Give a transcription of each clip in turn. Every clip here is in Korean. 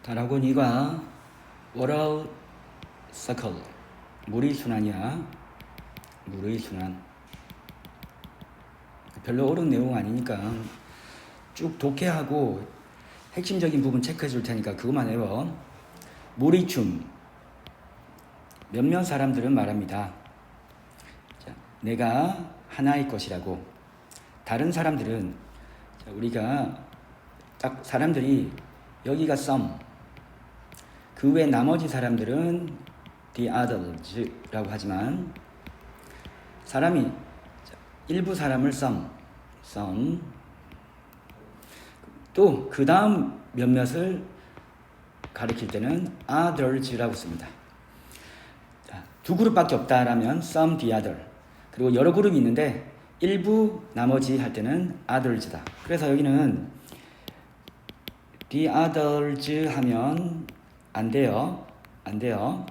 다라고니가 워럴 서클 물의 순환이야. 물의 순환. 별로 어려운 내용 아니니까 쭉 독해하고 핵심적인 부분 체크해 줄 테니까 그것만 외워. 물의 춤. 몇몇 사람들은 말합니다. 자, 내가 하나의 것이라고. 다른 사람들은 우리가 딱 사람들이 여기가 some, 그 외 나머지 사람들은 the others라고 하지만 사람이 일부 사람을 some 또 그 다음 몇몇을 가리킬 때는 others라고 씁니다. 두 그룹밖에 없다라면 some, the other. 그리고 여러 그룹이 있는데 일부, 나머지 할 때는 others다. 그래서 여기는 the others 하면 안 돼요. 안 돼요.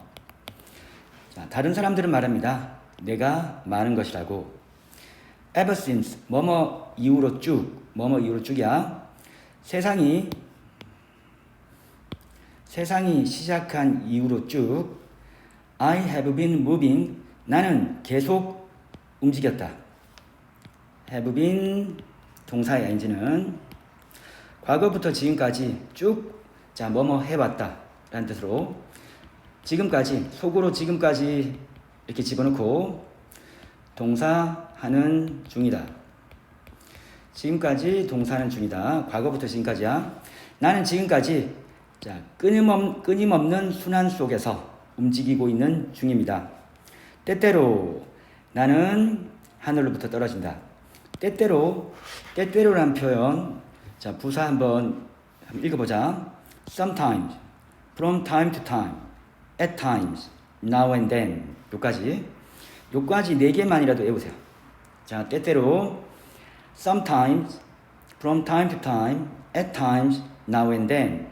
자, 다른 사람들은 말합니다. 내가 많은 것이라고. ever since, 뭐뭐 이후로 쭉, 뭐뭐 이후로 쭉이야. 세상이 시작한 이후로 쭉. I have been moving, 나는 계속 움직였다. have been 동사의 ing는 과거부터 지금까지 쭉, 자, 뭐뭐 해왔다 라는 뜻으로 지금까지, 속으로 지금까지 이렇게 집어넣고 동사 하는 중이다. 지금까지 동사는 중이다. 과거부터 지금까지야. 나는 지금까지, 자, 끊임없는 순환 속에서 움직이고 있는 중입니다. 때때로 나는 하늘로부터 떨어진다. 때때로란 표현, 자, 부사 한번 읽어보자. Sometimes, from time to time, at times, now and then. 요까지 4개만이라도 외우세요. 자, 때때로, sometimes, from time to time, at times, now and then.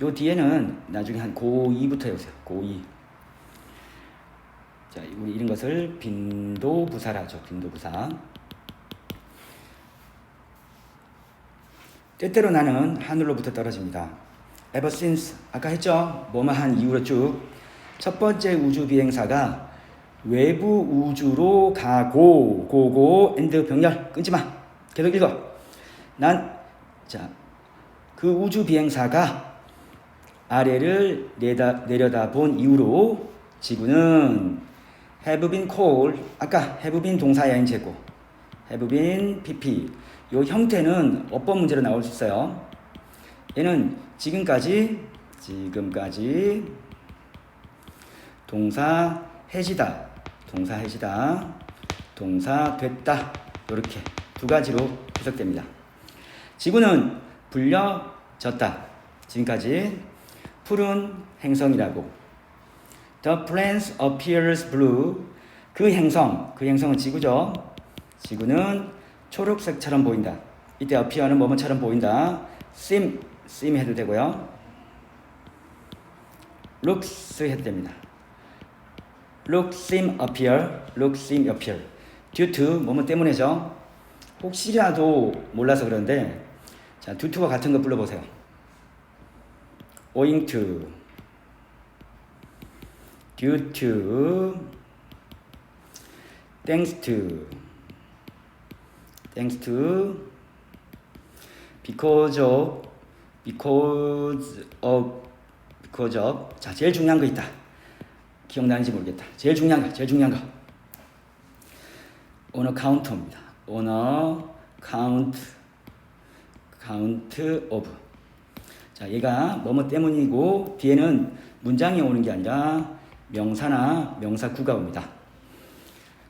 요 뒤에는 나중에 한 고2부터 외우세요. 고2. 자, 우리 이런 것을 빈도부사라 하죠. 빈도부사. 때때로 나는 하늘로부터 떨어집니다. ever since, 아까 했죠? 뭐뭐 한 이후로 쭉. 첫 번째 우주 비행사가 외부 우주로 가고, 엔드 병렬, 끊지 마. 계속 읽어. 그 우주 비행사가 아래를 내려다본 이후로 지구는 have been cold, 아까 have been 동사의 ing고 have been pp. 요 형태는 어법 문제로 나올 수 있어요. 얘는 지금까지 동사 해지다, 동사 됐다. 이렇게 두 가지로 해석됩니다. 지구는 불려졌다. 지금까지 푸른 행성이라고. The planet appears blue. 그 행성은 지구죠. 지구는 초록색처럼 보인다. 이때 appear는 뭐뭐처럼 보인다. seem 해도 되고요. looks 해도 됩니다. look, seem, appear. due to 뭐뭐 때문에죠. 혹시라도 몰라서 그런데 자, due to와 같은 거 불러보세요. owing to, due to, thanks to, because of. 자, 제일 중요한 거 있다. 기억나는지 모르겠다. 제일 중요한 거. on account입니다. on account of. 자, 얘가 뭐뭐 때문이고 뒤에는 문장이 오는 게 아니라 명사나 명사구가 옵니다.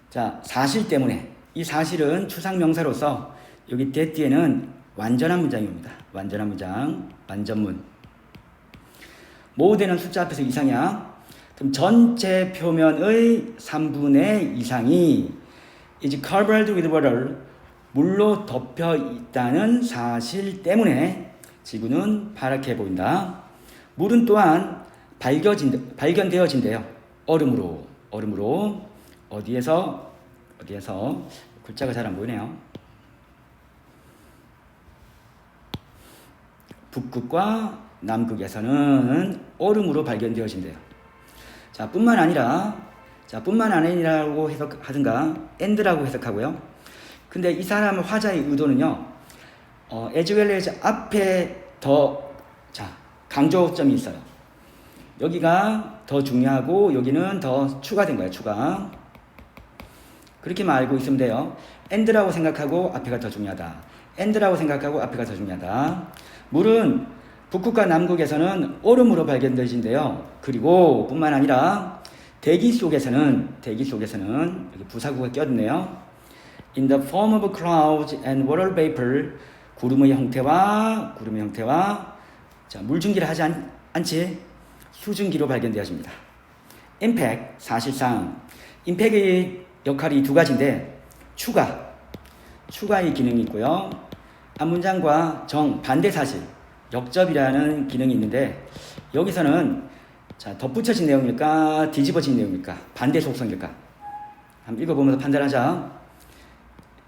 자, 사실 때문에. 이 사실은 추상명사로서 여기 that 뒤에는 완전한 문장이 옵니다. 완전한 문장, 완전문. 모으되는 숫자 앞에서 이상이야. 그럼 전체 표면의 3분의 이상이 is covered with water, 물로 덮여 있다는 사실 때문에 지구는 파랗게 보인다. 물은 또한 발견되어진대요. 얼음으로. 어디에서 글자가 잘 안 보이네요. 북극과 남극에서는 얼음으로 발견되어진대요. 자, 뿐만 아니라고 해석하든가 and라고 해석하고요. 근데 이 사람 화자의 의도는요, as well as 앞에 더 강조점이 있어요. 여기가 더 중요하고 여기는 더 추가된 거예요. 추가. 그렇게만 알고 있으면 돼요. and라고 생각하고 앞에가 더 중요하다. and라고 생각하고 앞에가 더 중요하다. 물은 북극과 남극에서는 얼음으로 발견되진데요. 그리고 뿐만 아니라 대기 속에서는 여기 부사구가 껴있네요. In the form of clouds and water vapor, 구름의 형태와 물줄기를 하지 않지 수증기로 발견되어집니다. impact, 사실상 impact의 역할이 두 가지인데 추가의 기능이 있고요. 앞문장과 반대 사실, 역접이라는 기능이 있는데 여기서는 덧붙여진 내용일까 뒤집어진 내용일까 반대 속성일까 한번 읽어보면서 판단하자.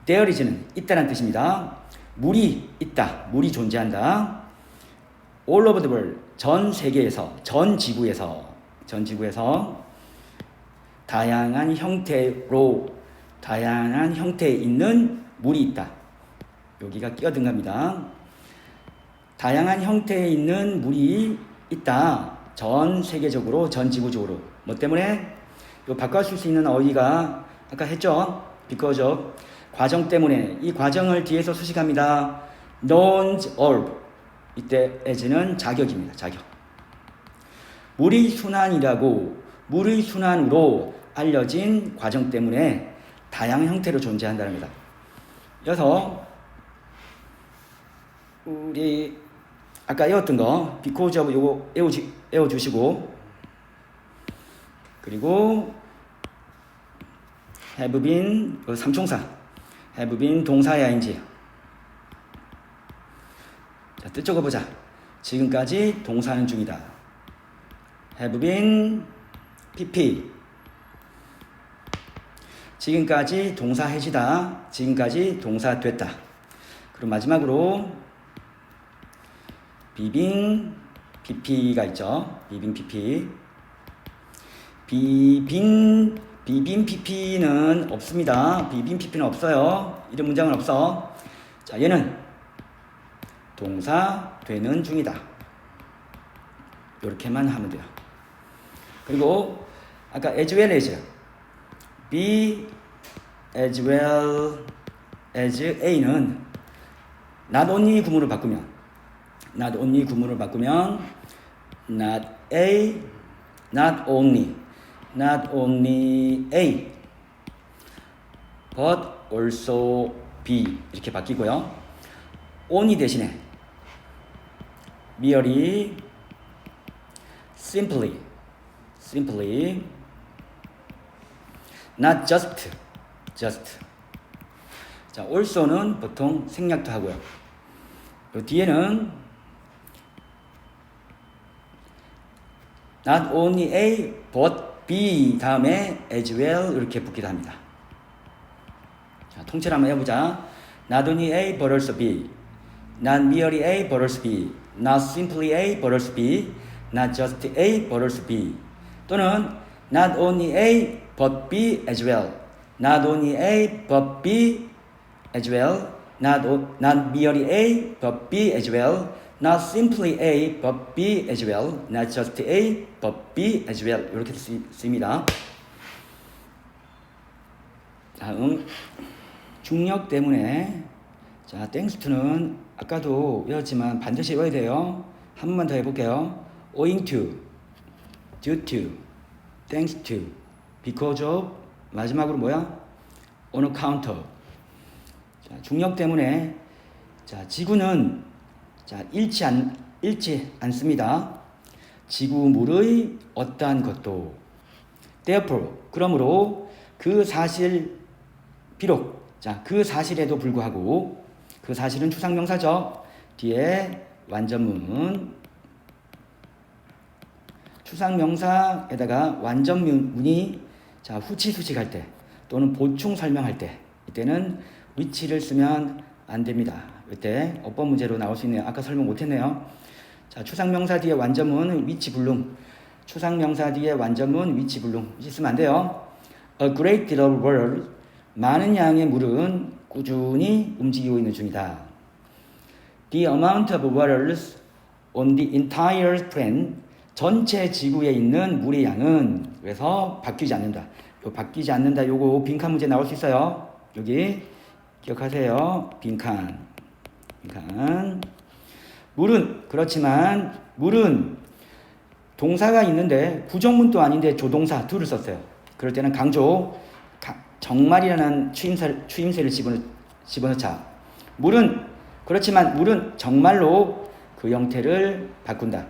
There is는 있다는 뜻입니다. 물이 있다, 물이 존재한다. All over the world, 전 세계에서, 전 지구에서 다양한 형태에 있는 물이 있다. 여기가 끼어든 겁니다. 다양한 형태에 있는 물이 있다. 전 세계적으로, 전 지구적으로. 뭐 때문에? 요 바꿔줄 수 있는 어휘가 아까 했죠? because of. 과정 때문에. 이 과정을 뒤에서 수식합니다. knowns of. 이때 as는 자격입니다. 자격. 물의 순환으로 알려진 과정 때문에 다양한 형태로 존재한다는 겁니다. 그래서 우리 아까 외웠던 거 because of 요거 외워주시고, 그리고 have been 삼총사 have been 동사의 ing. 자, 뜻 적어보자. 지금까지 동사는 중이다. have been pp. 지금까지 동사 해지다. 지금까지 동사 됐다. 그리고 마지막으로 비빙 pp가 있죠. 비빙 pp. 비빙 pp는 없습니다. 비빙 pp는 없어요. 이런 문장은 없어. 자, 얘는 동사 되는 중이다. 이렇게만 하면 돼요. 그리고 아까 as well as be as well as a는 not only 구문을 바꾸면 not a, not only a but also b 이렇게 바뀌고요. only 대신에 merely, simply, not just. 자, also는 보통 생략도 하고요. 요 뒤에는 not only A but B 다음에 as well 이렇게 붙기도 합니다. 자, 통째로 한번 해보자. not only A but also B, not merely A but also B, not simply A but also B, not just A but also B. 또는 not only A but B as well, not only A but B as well, not merely A but B as well, not simply A but B as well, not just A but B as well. 이렇게 쓰입니다. 다음 중력 때문에. 자, thanks to는 아까도 외웠지만 반드시 외워야 돼요. 한 번만 더 해볼게요. owing to, due to, thanks to, because of, 마지막으로 뭐야? on account of. 자, 중력 때문에. 자, 지구는 잃지 않습니다. 지구물의 어떠한 것도. Therefore, 그러므로 그 사실 비록 그 사실에도 불구하고, 그 사실은 추상명사죠. 뒤에 완전문, 추상명사에다가 완전문이 후치 수식할 때 또는 보충 설명할 때, 이때는 위치를 쓰면 안 됩니다. 이때 어법 문제로 나올 수 있네요. 아까 설명 못했네요. 자, 추상명사 뒤에 완전문 위치불능. 추상명사 뒤에 완전문 위치불능. 있으면 안 돼요. A great deal of water. 많은 양의 물은 꾸준히 움직이고 있는 중이다. The amount of waters on the entire planet. 전체 지구에 있는 물의 양은 그래서 바뀌지 않는다. 요 바뀌지 않는다. 요거 빈칸 문제 나올 수 있어요. 여기 기억하세요. 빈칸. 물은 그렇지만 물은 동사가 있는데 부정문도 아닌데 조동사 do를 썼어요. 그럴 때는 강조 정말이라는 추임새를 집어넣자. 물은 그렇지만 물은 정말로 그 형태를 바꾼다.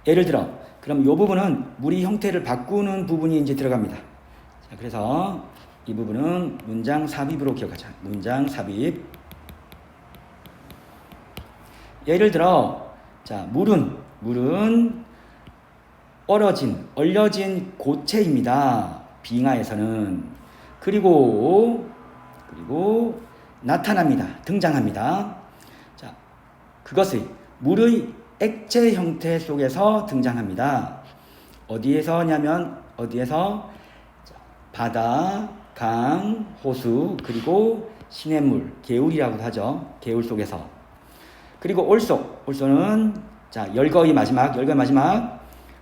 예를 들어 그럼 이 부분은 물이 형태를 바꾸는 부분이 이제 들어갑니다. 자, 그래서 이 부분은 문장 삽입으로 기억하자. 문장 삽입. 예를 들어 자, 물은 얼려진 고체입니다. 빙하에서는. 그리고 나타납니다. 등장합니다. 자, 그것의 물의 액체 형태 속에서 등장합니다. 어디에서냐면 어디에서? 바다, 강, 호수, 그리고 시냇물, 개울이라고도 하죠. 개울 속에서. 그리고 올소는 자, 열거의 마지막.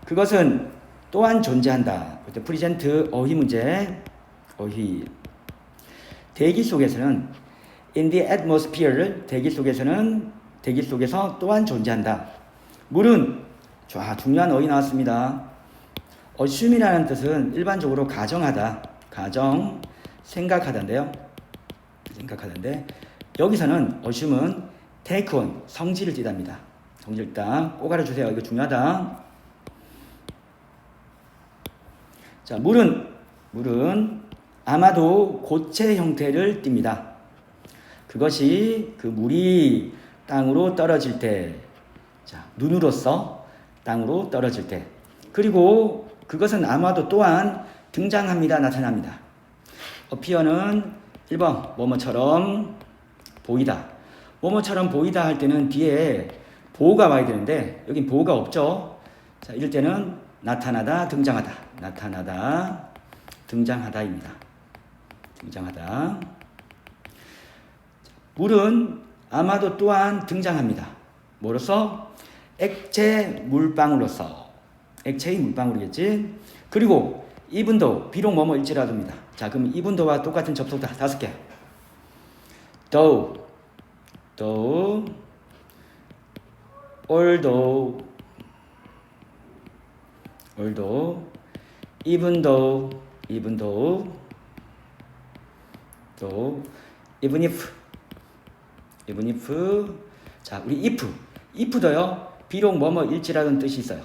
그것은 또한 존재한다. 프리젠트 어휘 문제. 어휘. 대기 속에서는 in the atmosphere, 대기 속에서 또한 존재한다. 물은 중요한 어휘 나왔습니다. assume이라는 뜻은 일반적으로 가정하다, 생각하다인데요. 여기서는 assume은 take on, 성질을 띠답니다. 성질 띠다. 꼭 알아주세요. 이거 중요하다. 자, 물은 아마도 고체 형태를 띱니다. 그것이 그 물이 땅으로 떨어질 때, 자, 눈으로서 땅으로 떨어질 때, 그리고 그것은 아마도 또한 등장합니다. 나타납니다. appear는 1번 뭐뭐처럼 보이다. 뭐뭐처럼 보이다 할 때는 뒤에 보호가 와야 되는데 여긴 보호가 없죠. 자, 이럴 때는 나타나다, 등장하다입니다. 등장하다. 물은 아마도 또한 등장합니다. 뭐로서? 액체의 물방울이겠지. 그리고 이분도 비록 뭐뭐일지라도입니다. 자, 그럼 이분도와 똑같은 접속사 5개. though, although, even though, even if. 자, 우리 if도요, 비록 뭐뭐일지라는 뜻이 있어요.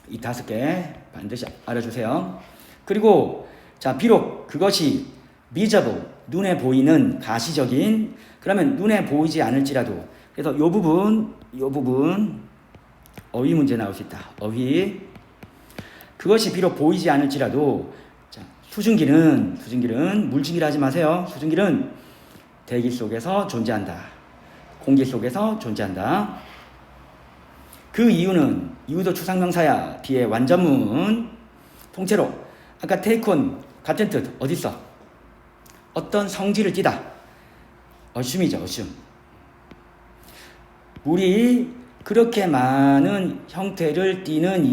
이 5개 반드시 알아주세요. 그리고 자, 비록 그것이 visible, 눈에 보이는 가시적인, 그러면 눈에 보이지 않을지라도. 그래서 요 부분 어휘 문제 나올 수 있다. 어휘. 그것이 비록 보이지 않을지라도. 자, 수증기는 물질이라 하지 마세요. 수증기는 대기 속에서 존재한다. 공기 속에서 존재한다. 그 이유도 추상명사야. 뒤에 완전문. 통째로 아까 take on 같은 뜻. 어딨어? 어떤 성질을 띠다. assume이죠. assume. 물이 그렇게 많은 형태를 띠는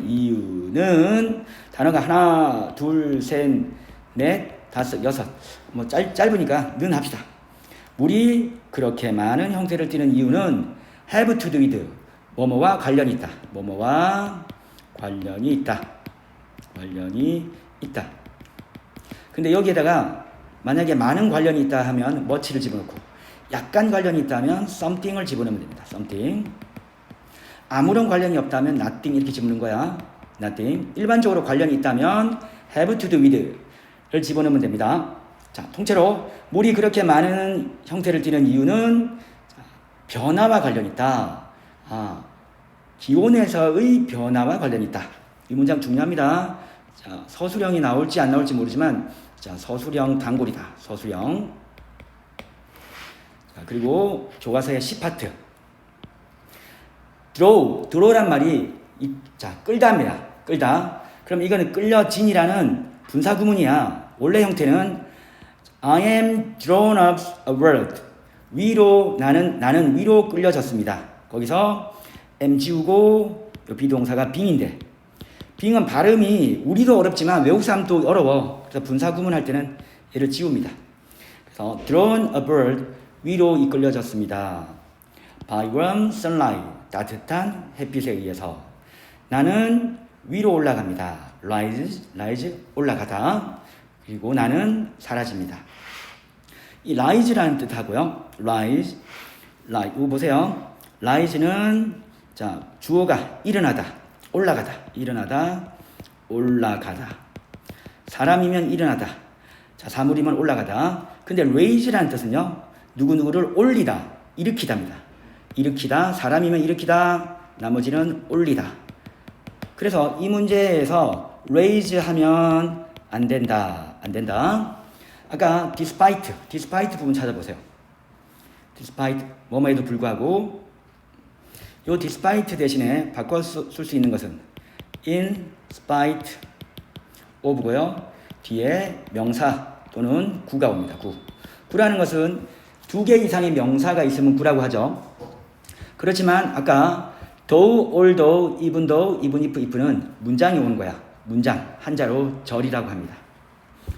이유는 단어가 하나, 둘, 셋, 넷, 다섯, 여섯. 뭐 짧으니까 는 합시다. 물이 그렇게 많은 형태를 띠는 이유는 have to do with 뭐뭐와 관련이 있다. 관련이 있다. 근데 여기에다가 만약에 많은 관련이 있다 하면 much를 집어넣고, 약간 관련이 있다면 something을 집어넣으면 됩니다. something. 아무런 관련이 없다면 nothing 이렇게 집어넣는 거야. nothing. 일반적으로 관련이 있다면 have to do with를 집어넣으면 됩니다. 자, 통째로 물이 그렇게 많은 형태를 띠는 이유는 변화와 관련이 있다. 기온에서의 변화와 관련이 있다. 이 문장 중요합니다. 자, 서술형이 나올지 안 나올지 모르지만, 자, 서술형 단골이다. 서술형. 자, 그리고 교과서의 10파트. draw란 말이 자, 끌다입니다. 끌다. 그럼 이거는 끌려진이라는 분사 구문이야. 원래 형태는 I am drawn upward. 위로 나는 위로 끌려졌습니다. 거기서 am 지우고 요 비동사가 being인데 being은 발음이 우리도 어렵지만 외국 사람도 어려워. 그래서 분사 구문할 때는 얘를 지웁니다. 그래서 drawn upward 위로 이끌려졌습니다. by warm sunlight 따뜻한 햇빛에 의해서 나는 위로 올라갑니다. rise 올라가다. 그리고 나는 사라집니다. 이 rise라는 뜻하고요. rise 이거 보세요. rise는 자 주어가 일어나다, 올라가다, 일어나다, 올라가다. 사람이면 일어나다. 자 사물이면 올라가다. 근데 raise라는 뜻은요. 누구누구를 올리다, 일으키다입니다. 일으키다, 사람이면 일으키다, 나머지는 올리다. 그래서 이 문제에서 raise 하면 안 된다. 아까 despite 부분 찾아보세요. despite 뭐뭐에도 불구하고 요 despite 대신에 바꿔 쓸 수 있는 것은 in spite of고요. 뒤에 명사 또는 구가 옵니다. 구라는 것은 2개 이상의 명사가 있으면 구라고 하죠. 그렇지만 아까 though, although, even though, even if는 문장이 오는 거야. 문장 한자로 절이라고 합니다.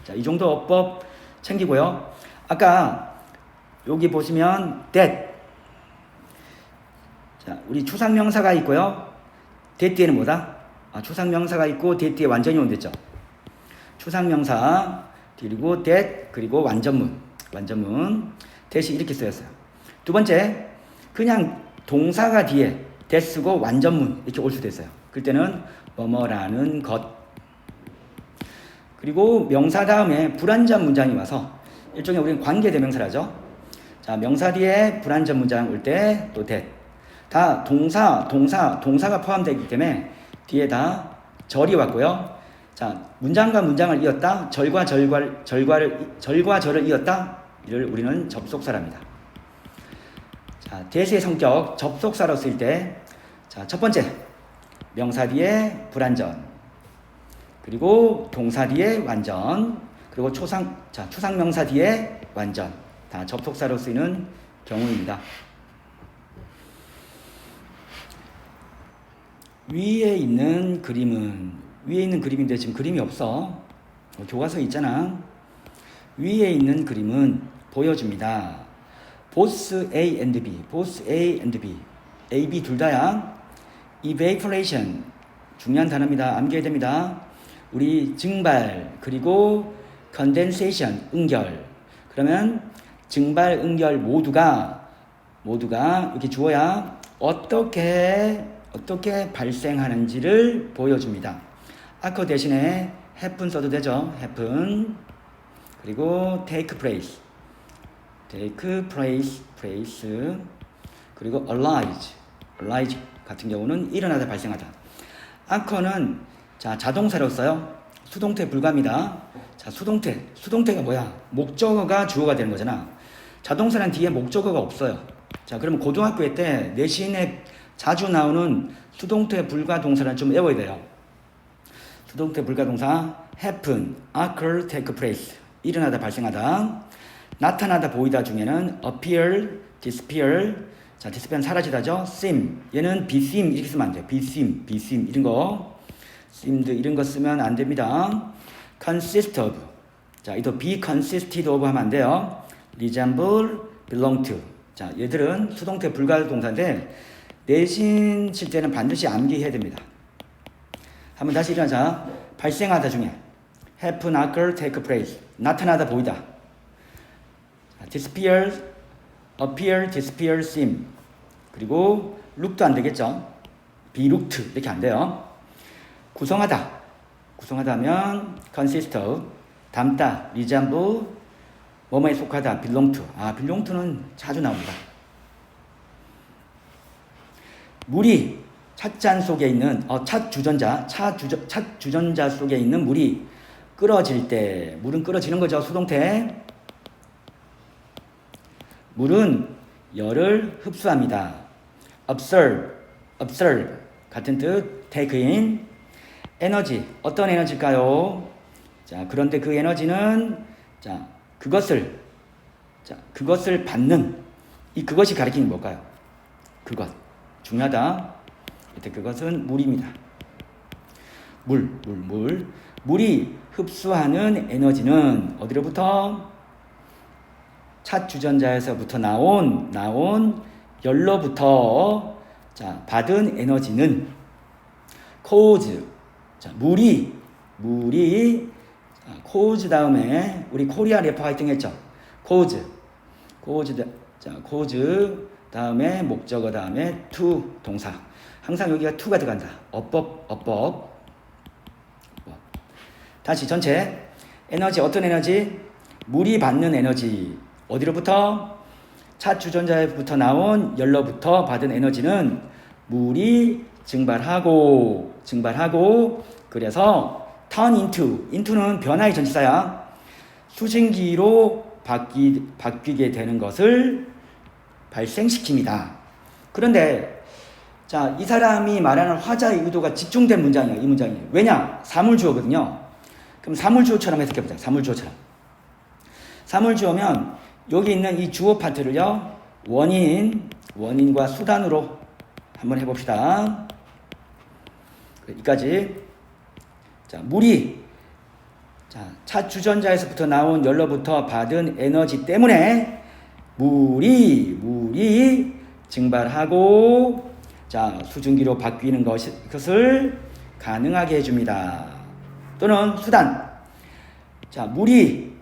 자, 이 정도 어법 챙기고요. 아까 여기 보시면 that. 자, 우리 추상명사가 있고요. that 뒤에는 뭐다? 추상명사가 있고 that 뒤에 완전히 온댔죠. 추상명사 그리고 that 그리고 완전문. that이 이렇게 쓰였어요. 두 번째 그냥 동사가 뒤에 that 쓰고 완전문 이렇게 올 수도 있어요. 그때는 뭐뭐라는 것. 그리고 명사 다음에 불완전 문장이 와서 일종의 우리는 관계대명사라죠. 자, 명사 뒤에 불완전 문장 올 때 또 that. 다 동사가 포함되어 있기 때문에 뒤에 다 절이 왔고요. 자, 문장과 문장을 이었다. 절과 절을 이었다. 이를 우리는 접속사랍니다. 자, that의 성격 접속사로 쓸 때 자, 첫 번째 명사 뒤에 불완전 그리고 동사 뒤에 완전 그리고 추상명사 뒤에 완전 다 접속사로 쓰이는 경우입니다. 위에 있는 그림인데 지금 그림이 없어. 교과서에 있잖아. 위에 있는 그림은 보여줍니다. both A and B, A, B 둘 다야. evaporation 중요한 단어입니다. 암기해야 됩니다. 우리 증발 그리고 condensation 응결. 그러면 증발 응결 모두가 이렇게 주어야 어떻게 발생하는지를 보여줍니다. 아까 대신에 happen 써도 되죠. happen 그리고 take place 그리고 arise 같은 경우는 일어나다 발생하다. anchor는 자 자동사로 써요. 수동태 불가입니다. 자 수동태가 뭐야? 목적어가 주어가 되는 거잖아. 자동사는 뒤에 목적어가 없어요. 자 그러면 고등학교 때 내신에 자주 나오는 수동태 불가 동사는 좀 외워야 돼요. 수동태 불가 동사 happen, occur, take place 일어나다 발생하다. 나타나다 보이다 중에는 appear, disappear 자 disappear는 사라지다죠. seem 얘는 be seem 이렇게 쓰면 안 돼요. be seem 이런 거 seemed 이런 거 쓰면 안 됩니다. consist of 자 이도 be consisted of 하면 안 돼요. resemble, belong to 자 얘들은 수동태 불가 동사인데 내신 칠 때는 반드시 암기해야 됩니다. 한번 다시 일어나자. 발생하다 중에 happen, occur, take place 나타나다 보이다. disappear, appear, disappear, seem 그리고 look도 안 되겠죠. be looked 이렇게 안 돼요. 구성하다 하면 consist of 담다, resemble 뭐뭐에 속하다, belong to belong to는 자주 나옵니다. 물이 찻잔 속에 있는 찻 주전자 속에 있는 물이 끓어질 때 물은 끓어지는 거죠. 수동태. 물은 열을 흡수합니다. observe observe 같은 뜻, take in. 에너지, 어떤 에너지일까요? 자, 그런데 그 에너지는 그것을 받는 그것이 가리키는 뭘까요? 그것 중요하다. 이때 그것은 물입니다. 물이 흡수하는 에너지는 어디로부터? 첫 주전자에서부터 나온 열로부터 받은 에너지는 cause. 물이 cause 다음에 우리 코리아 래퍼 화이팅 했죠. cause 다음에 목적어 다음에 to 동사. 항상 여기가 to가 들어간다. 어법. 다시 전체. 에너지, 어떤 에너지? 물이 받는 에너지. 어디로부터? 첫 주전자에부터 나온 열로부터 받은 에너지는 물이 증발하고 그래서 turn into는 변화의 전치사야. 수증기로 바뀌게 되는 것을 발생시킵니다. 그런데 이 사람이 말하는 화자의 의도가 집중된 문장이에요. 이 문장이. 왜냐? 사물주어거든요. 그럼 사물주어처럼 해석해보자. 사물주어면 여기 있는 이 주어 파트를요, 원인과 수단으로 한번 해봅시다. 여기까지. 물이 첫 주전자에서부터 나온 열로부터 받은 에너지 때문에 물이 증발하고 수증기로 바뀌는 것을 가능하게 해줍니다. 또는 수단. 물이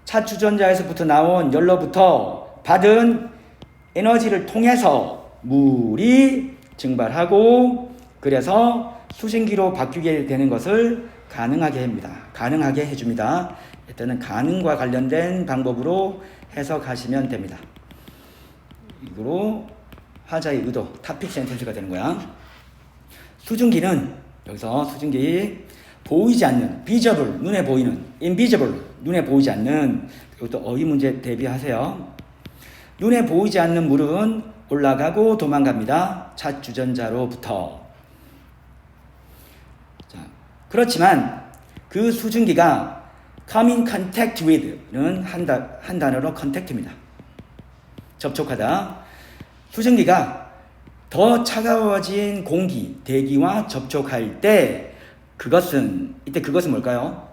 첫 주전자에서부터 나온 열로부터 받은 에너지를 통해서 물이 증발하고 그래서 수증기로 바뀌게 되는 것을 가능하게 해줍니다. 일단은 가능과 관련된 방법으로 해석하시면 됩니다. 이거로 화자의 의도, 토픽 센텐스가 되는 거야. 수증기는 여기서 수증기 보이지 않는, visible 눈에 보이는, invisible 눈에 보이지 않는. 이것도 어휘 문제 대비하세요. 눈에 보이지 않는 물은 올라가고 도망갑니다. 첫 주전자로부터. 그렇지만 그 수증기가 come in contact with는 한 단어로 contact입니다. 접촉하다. 수증기가 더 차가워진 공기, 대기와 접촉할 때 그것은 뭘까요?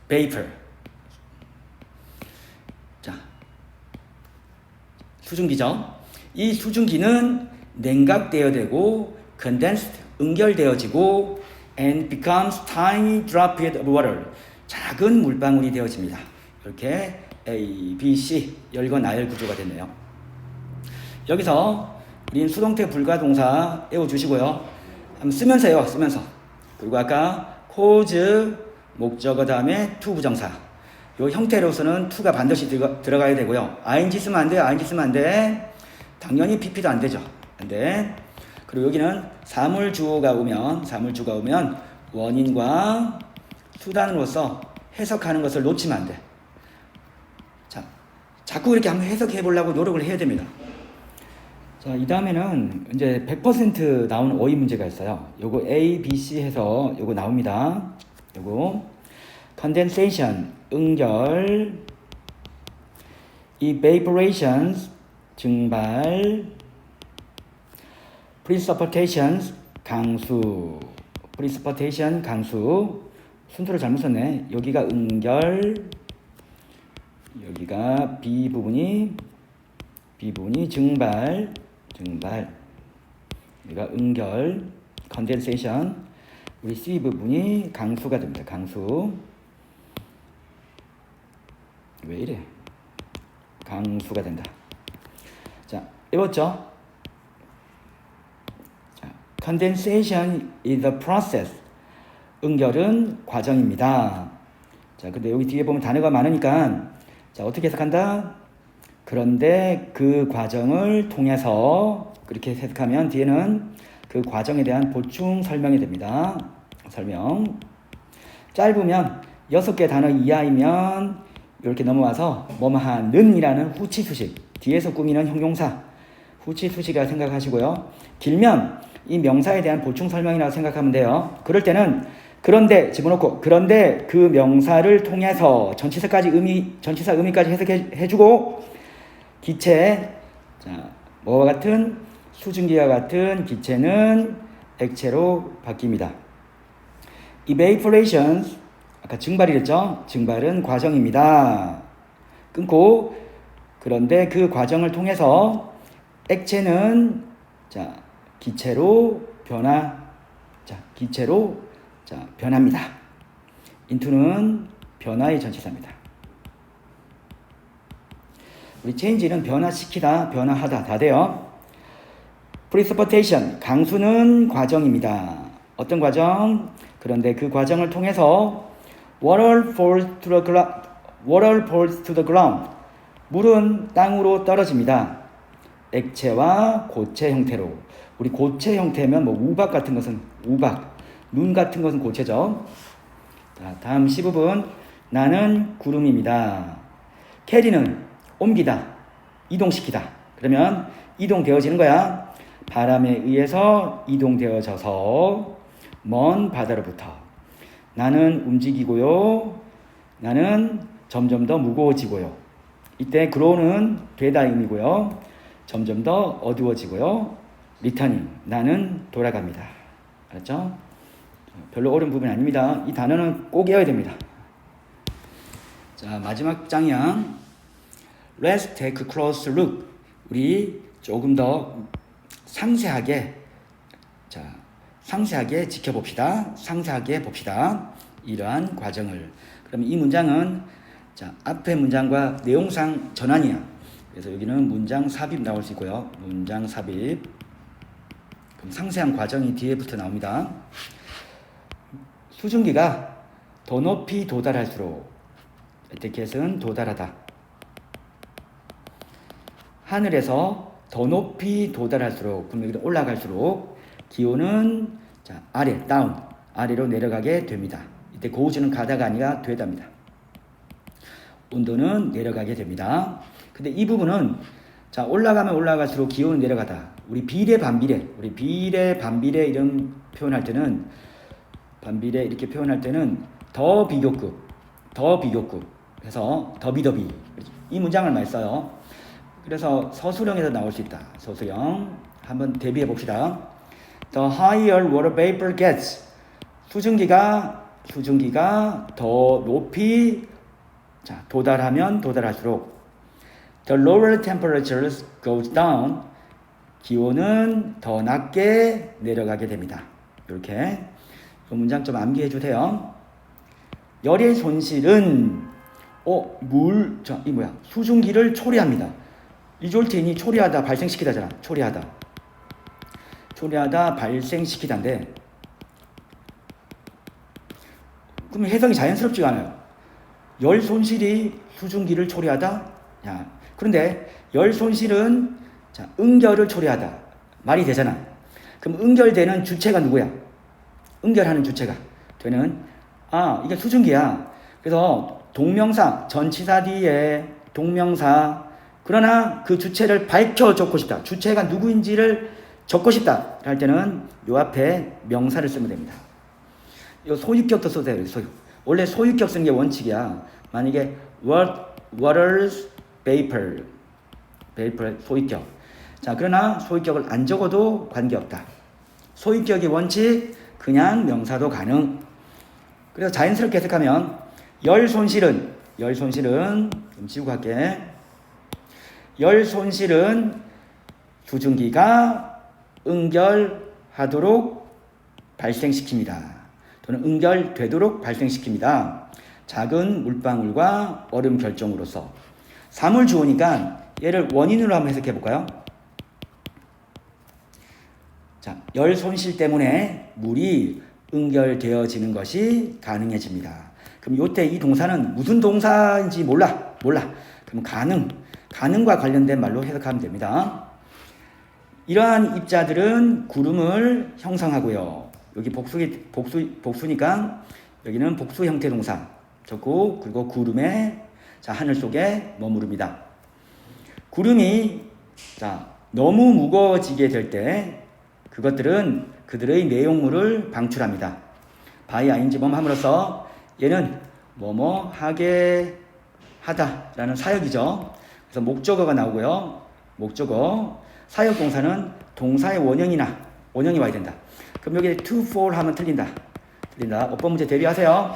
vapor. 수증기죠. 이 수증기는 냉각되어야 되고 condensed, 응결되어지고 and becomes tiny droplet of water, 작은 물방울이 되어집니다. 이렇게 A, B, C 열과 나열 구조가 됐네요. 여기서 우린 수동태 불가동사 떼어주시고요. 한번 쓰면서. 그리고 아까 cause 목적어 다음에 to 부정사. 요 형태로서는 to가 반드시 들어가야 되고요. ing 쓰면 안 돼. 당연히 pp도 안 되죠. 안 돼. 그리고 여기는 사물주어가 오면 원인과 수단으로서 해석하는 것을 놓치면 안 돼. 자꾸 이렇게 한번 해석해 보려고 노력을 해야 됩니다. 이 다음에는 이제 100% 나오는 어휘 문제가 있어요. 요거 A, B, C 해서 요거 나옵니다. 요거 condensation, 응결, evaporations, 증발, precipitations, 강수. 순서를 잘못 썼네. 여기가 응결, 여기가 B 부분이 증발. 여기가 응결, condensation. 우리 C 부분이 강수가 됩니다. 강수. 왜 이래? 강수가 된다. 외웠죠? Condensation is the process. 응결은 과정입니다. 근데 여기 뒤에 보면 단어가 많으니까 어떻게 해석한다? 그런데 그 과정을 통해서 그렇게 해석하면 뒤에는 그 과정에 대한 보충 설명이 됩니다. 설명. 짧으면 6개 단어 이하이면 이렇게 넘어와서 뭐뭐하는 이라는 후치수식, 뒤에서 꾸미는 형용사, 후치수식이라 생각하시고요. 길면 이 명사에 대한 보충 설명이라고 생각하면 돼요. 그럴 때는 그런데 집어넣고 그런데 그 명사를 통해서 전치사 의미까지 해석해주고 기체 자 뭐와 같은 수증기와 같은 기체는 액체로 바뀝니다. evaporation 아까 증발이랬죠. 증발은 과정입니다. 끊고 그런데 그 과정을 통해서 액체는 자 기체로 변합니다. into는 변화의 전치사입니다. 우리 change는 변화시키다, 변화하다 다 돼요. precipitation 강수는 과정입니다. 어떤 과정? 그런데 그 과정을 통해서 water falls to the ground 물은 땅으로 떨어집니다. 액체와 고체 형태로. 우리 고체 형태면 뭐 우박 같은 것은 우박, 눈 같은 것은 고체죠. 자, 다음 C부분. 나는 구름입니다. 캐리는 옮기다, 이동시키다. 그러면 이동되어지는 거야. 바람에 의해서 이동되어져서 먼 바다로부터. 나는 움직이고요. 나는 점점 더 무거워지고요. 이때 grow는 되다 의미고요. 점점 더 어두워지고요. returning 나는 돌아갑니다. 알았죠? 별로 어려운 부분이 아닙니다. 이 단어는 꼭 외워야 됩니다. 자, 마지막 장이야. Let's take a close look. 우리 조금 더 상세하게 지켜봅시다. 상세하게 봅시다. 이러한 과정을. 그럼 이 문장은 자, 앞의 문장과 내용상 전환이야. 그래서 여기는 문장 삽입 나올 수 있고요. 문장 삽입. 그럼 상세한 과정이 뒤에부터 나옵니다. 수증기가 더 높이 도달할수록 에티켓은 도달하다. 하늘에서 더 높이 도달할수록 그럼 여기로 올라갈수록 기온은 자, 아래, 다운, 아래로 내려가게 됩니다. 이때 고우주는 가다가 아니라 되답니다. 온도는 내려가게 됩니다. 근데 이 부분은 자, 올라가면 올라갈수록 기온은 내려가다. 우리 비례 반비례 이런 표현할 때는 반비례 이렇게 표현할 때는 더 비교급 해서 더비더비 이 문장을 많이 써요. 그래서 서술형에서 나올 수 있다. 서술형 한번 대비해 봅시다. The higher water vapor gets 수증기가 더 높이 자, 도달하면 도달할수록 The lower temperatures goes down 기온은 더 낮게 내려가게 됩니다. 이렇게 이 문장 좀 암기해 주세요. 열의 손실은 수증기를 초래합니다. 리졸트인이 초래하다, 발생시키다잖아. 초래하다, 발생시키다인데 그럼 해석이 자연스럽지가 않아요. 열 손실이 수증기를 초래하다? 야, 그런데 열 손실은 자, 응결을 초래하다. 말이 되잖아. 그럼 응결되는 주체가 누구야? 응결하는 주체가 되는 이게 수증기야. 그래서 동명사, 전치사 뒤에 동명사 그러나 그 주체를 밝혀줬고 싶다. 주체가 누구인지를 적고 싶다. 할 때는 요 앞에 명사를 쓰면 됩니다. 요 소유격도 써도 돼요. 소유. 원래 소유격 쓰는 게 원칙이야. 만약에 water's vapor 소유격. 자, 그러나 소유격을 안 적어도 관계없다. 소유격의 원칙 그냥 명사도 가능. 그래서 자연스럽게 해석하면 열 손실은 좀 지우고 할게. 열 손실은 수증기가 응결하도록 발생시킵니다. 또는 응결되도록 발생시킵니다. 작은 물방울과 얼음 결정으로서. 사물 주어니까 얘를 원인으로 한번 해석해 볼까요? 자, 열 손실 때문에 물이 응결되어지는 것이 가능해집니다. 그럼 요때 이 동사는 무슨 동사인지 몰라. 그럼 가능과 관련된 말로 해석하면 됩니다. 이러한 입자들은 구름을 형성하고요. 여기 복수니까 여기는 복수 형태 동사 적고 그리고 구름에 자, 하늘 속에 머무릅니다. 구름이 자, 너무 무거워지게 될 때 그것들은 그들의 내용물을 방출합니다. by ing 범함으로써 얘는 뭐뭐 하게 하다라는 사역이죠. 그래서 목적어가 나오고요. 목적어, 사역 동사는 동사의 원형이 와야 된다. 그럼 여기 to fall 하면 틀린다. 어법 문제 대비하세요.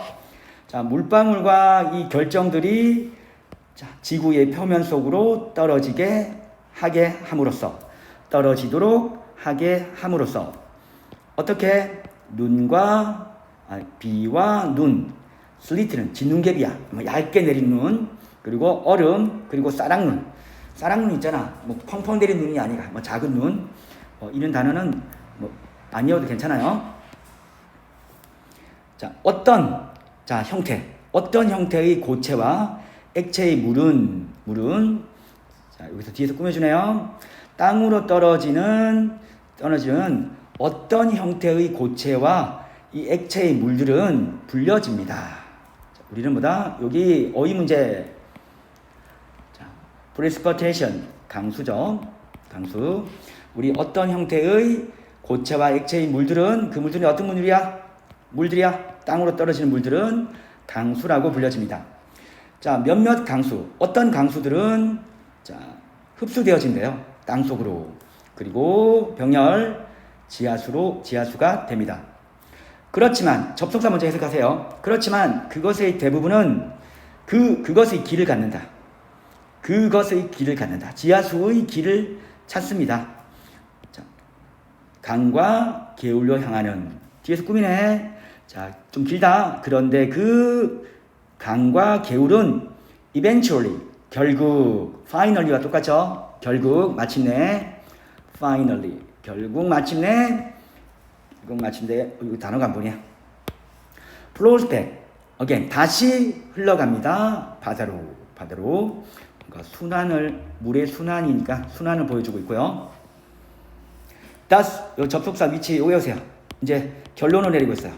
자, 물방울과 이 결정들이 지구의 표면 속으로 떨어지게 하게 함으로써, 떨어지도록 하게 함으로써 어떻게? 비와 눈, 슬리트는 진눈개비야, 얇게 내린 눈, 그리고 얼음, 그리고 싸락눈. 싸락눈 있잖아. 뭐 펑펑 내린 눈이 아니라 뭐 작은 눈. 이런 단어는 뭐 아니어도 괜찮아요. 자, 어떤 형태의 고체와 액체의 물은 자, 여기서 뒤에서 꾸며주네요. 땅으로 떨어지는 어떤 형태의 고체와 이 액체의 물들은 불려집니다. 자, 우리는 뭐다? 여기 어휘 문제. 자, precipitation 강수죠. 강수. 우리 어떤 형태의 고체와 액체의 물들은 그 물들이 어떤 물들이야? 땅으로 떨어지는 물들은 강수라고 불려집니다. 자, 몇몇 강수, 어떤 강수들은 자, 흡수되어진대요. 땅 속으로. 그리고 병렬, 지하수가 됩니다. 그렇지만 접속사 먼저 해석하세요. 그렇지만 그것의 대부분은 그것의 길을 갖는다. 지하수의 길을 찾습니다. 자, 강과 개울로 향하는, 뒤에서 꾸미네. 자, 좀 길다. 그런데 그 강과 개울은 eventually, finally와 똑같죠? 마침내, 이거 단어가 안 보냐? flows back, again, 다시 흘러갑니다. 바다로. 그러니까 물의 순환이니까 순환을 보여주고 있고요. thus, 요 접속사 위치 외우세요. 이제 결론을 내리고 있어요.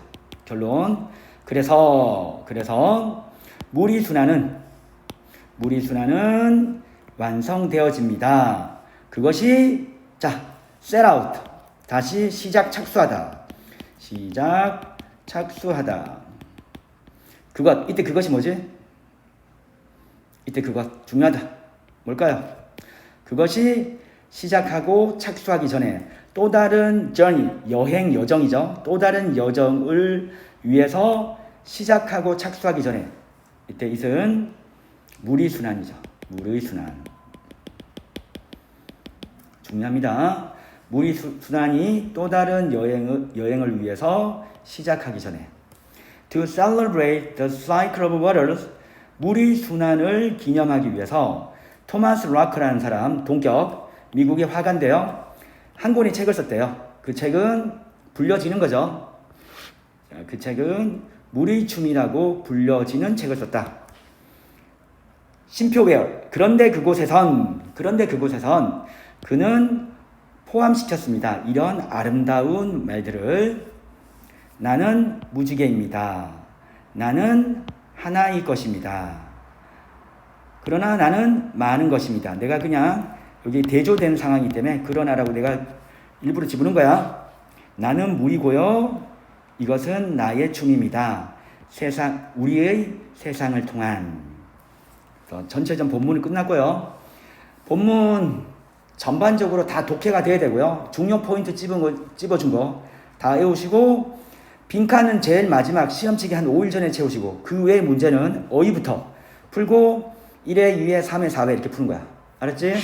결론. 그래서 물의 순환은 완성되어집니다. 그것이 set out, 다시 착수하다. 이때 그것이 뭐지? 이때 그것 중요하다. 뭘까요? 그것이 시작하고 착수하기 전에 또 다른 journey, 여정이죠. 또 다른 여정을 위해서 시작하고 착수하기 전에, 이때 이것은 물의 순환이죠. 물의 순환. 중요합니다. 물의 순환이 또 다른 여행을 위해서 시작하기 전에. To celebrate the cycle of waters, 물의 순환을 기념하기 위해서 토마스 라크라는 사람, 동격, 미국의 화가인데요. 한 권의 책을 썼대요. 그 책은 불려지는 거죠. 그 책은 물의 춤이라고 불려지는 책을 썼다. 심표계열. 그런데 그곳에선 그는 포함시켰습니다. 이런 아름다운 말들을. 나는 무지개입니다. 나는 하나일 것입니다. 그러나 나는 많은 것입니다. 내가 그냥 여기 대조된 상황이기 때문에 그러나라고 내가 일부러 집어넣은 거야. 나는 물이고요. 이것은 나의 춤입니다. 우리의 세상을 통한. 전체전 본문은 끝났고요. 본문 전반적으로 다 독해가 돼야 되고요. 중요 포인트 찝어준 거 다 외우시고, 빈칸은 제일 마지막 시험치기 한 5일 전에 채우시고, 그 외의 문제는 어휘부터 풀고 1회, 2회, 3회, 4회 이렇게 푸는 거야. 알았지?